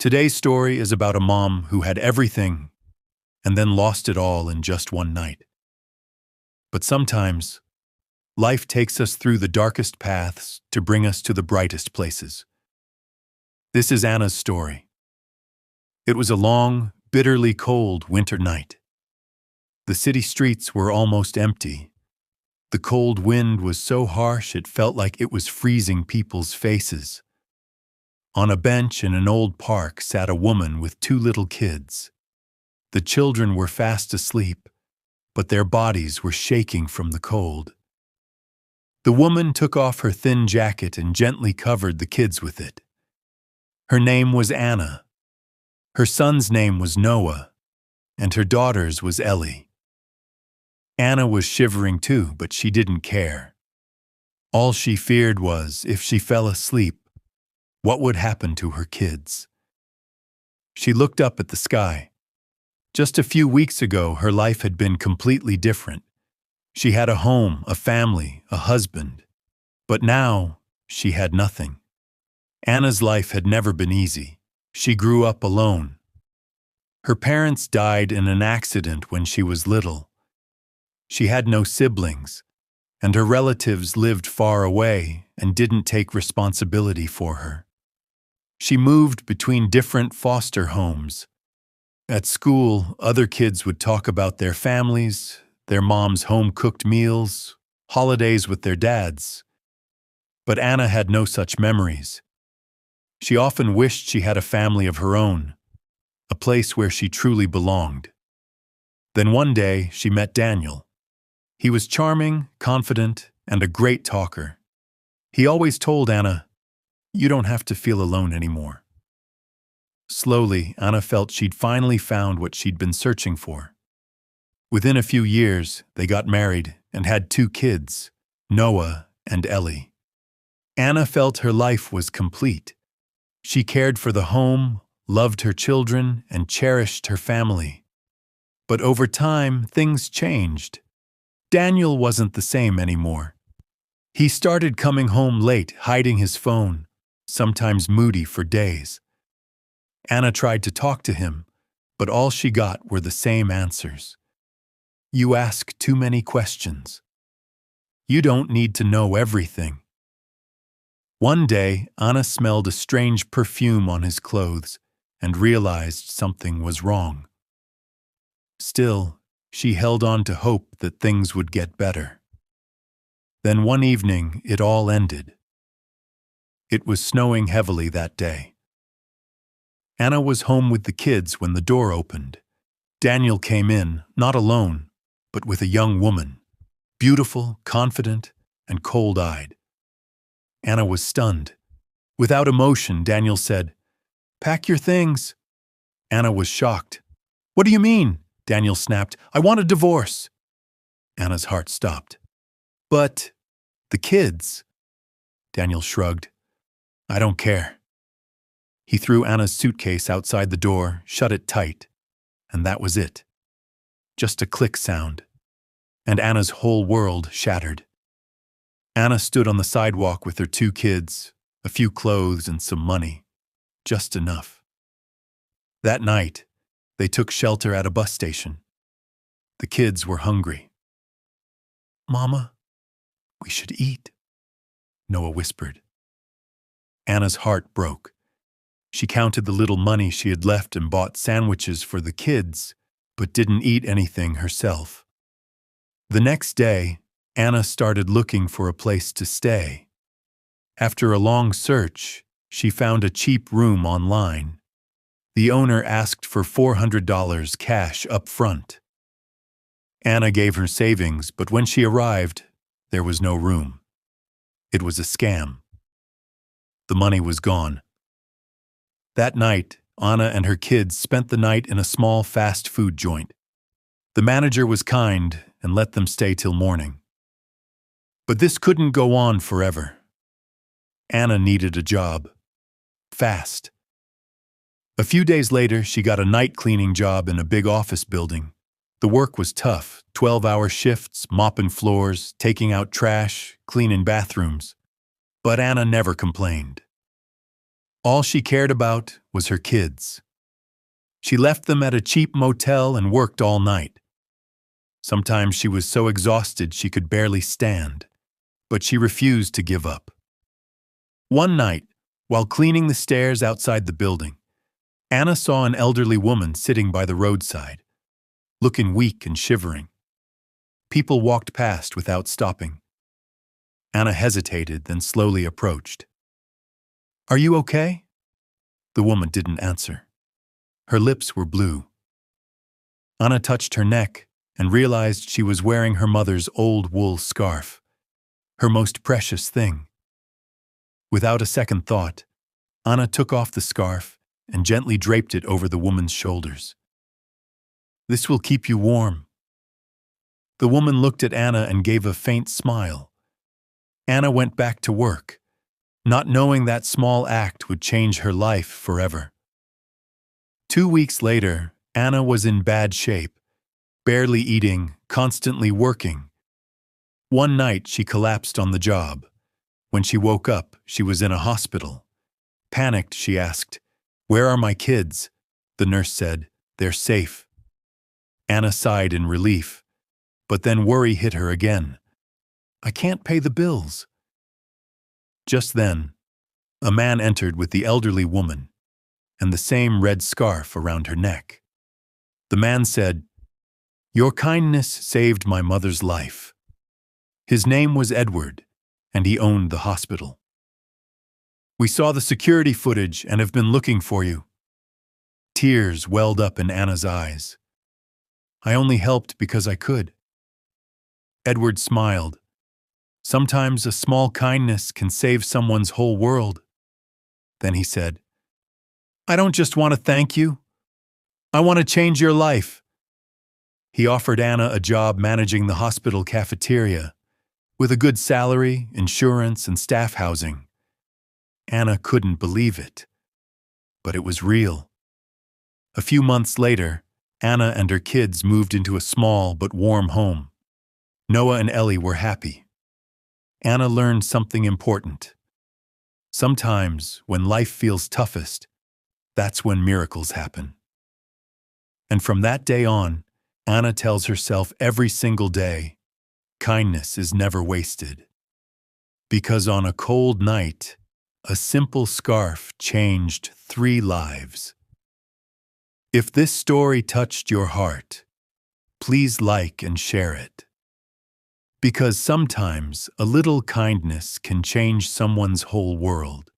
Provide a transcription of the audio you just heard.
Today's story is about a mom who had everything and then lost it all in just one night. But sometimes, life takes us through the darkest paths to bring us to the brightest places. This is Anna's story. It was a long, bitterly cold winter night. The city streets were almost empty. The cold wind was so harsh it felt like it was freezing people's faces. On a bench in an old park sat a woman with two little kids. The children were fast asleep, but their bodies were shaking from the cold. The woman took off her thin jacket and gently covered the kids with it. Her name was Anna. Her son's name was Noah, and her daughter's was Ellie. Anna was shivering too, but she didn't care. All she feared was, if she fell asleep, what would happen to her kids? She looked up at the sky. Just a few weeks ago, her life had been completely different. She had a home, a family, a husband. But now, she had nothing. Anna's life had never been easy. She grew up alone. Her parents died in an accident when she was little. She had no siblings, and her relatives lived far away and didn't take responsibility for her. She moved between different foster homes. At school, other kids would talk about their families, their mom's home-cooked meals, holidays with their dads. But Anna had no such memories. She often wished she had a family of her own, a place where she truly belonged. Then one day, she met Daniel. He was charming, confident, and a great talker. He always told Anna, "You don't have to feel alone anymore." Slowly, Anna felt she'd finally found what she'd been searching for. Within a few years, they got married and had two kids, Noah and Ellie. Anna felt her life was complete. She cared for the home, loved her children, and cherished her family. But over time, things changed. Daniel wasn't the same anymore. He started coming home late, hiding his phone, sometimes moody for days. Anna tried to talk to him, but all she got were the same answers. "You ask too many questions. You don't need to know everything." One day, Anna smelled a strange perfume on his clothes and realized something was wrong. Still, she held on to hope that things would get better. Then one evening, it all ended. It was snowing heavily that day. Anna was home with the kids when the door opened. Daniel came in, not alone, but with a young woman, beautiful, confident, and cold-eyed. Anna was stunned. Without emotion, Daniel said, "Pack your things." Anna was shocked. "What do you mean?" Daniel snapped. "I want a divorce." Anna's heart stopped. "But the kids?" Daniel shrugged. "I don't care." He threw Anna's suitcase outside the door, shut it tight, and that was it. Just a click sound, and Anna's whole world shattered. Anna stood on the sidewalk with her two kids, a few clothes and some money. Just enough. That night, they took shelter at a bus station. The kids were hungry. "Mama, we should eat," Noah whispered. Anna's heart broke. She counted the little money she had left and bought sandwiches for the kids, but didn't eat anything herself. The next day, Anna started looking for a place to stay. After a long search, she found a cheap room online. The owner asked for $400 cash up front. Anna gave her savings, but when she arrived, there was no room. It was a scam. The money was gone. That night, Anna and her kids spent the night in a small fast food joint. The manager was kind and let them stay till morning. But this couldn't go on forever. Anna needed a job. Fast. A few days later, she got a night cleaning job in a big office building. The work was tough, 12-hour shifts, mopping floors, taking out trash, cleaning bathrooms. But Anna never complained. All she cared about was her kids. She left them at a cheap motel and worked all night. Sometimes she was so exhausted she could barely stand, but she refused to give up. One night, while cleaning the stairs outside the building, Anna saw an elderly woman sitting by the roadside, looking weak and shivering. People walked past without stopping. Anna hesitated, then slowly approached. "Are you okay?" The woman didn't answer. Her lips were blue. Anna touched her neck and realized she was wearing her mother's old wool scarf, her most precious thing. Without a second thought, Anna took off the scarf and gently draped it over the woman's shoulders. "This will keep you warm." The woman looked at Anna and gave a faint smile. Anna went back to work, not knowing that small act would change her life forever. 2 weeks later, Anna was in bad shape, barely eating, constantly working. One night, she collapsed on the job. When she woke up, she was in a hospital. Panicked, she asked, "Where are my kids?" The nurse said, "They're safe." Anna sighed in relief, but then worry hit her again. "I can't pay the bills." Just then, a man entered with the elderly woman and the same red scarf around her neck. The man said, "Your kindness saved my mother's life." His name was Edward, and he owned the hospital. "We saw the security footage and have been looking for you." Tears welled up in Anna's eyes. "I only helped because I could." Edward smiled. "Sometimes a small kindness can save someone's whole world." Then he said, "I don't just want to thank you. I want to change your life." He offered Anna a job managing the hospital cafeteria, with a good salary, insurance, and staff housing. Anna couldn't believe it, but it was real. A few months later, Anna and her kids moved into a small but warm home. Noah and Ellie were happy. Anna learned something important. Sometimes, when life feels toughest, that's when miracles happen. And from that day on, Anna tells herself every single day, kindness is never wasted. Because on a cold night, a simple scarf changed 3 lives. If this story touched your heart, please like and share it. Because sometimes a little kindness can change someone's whole world.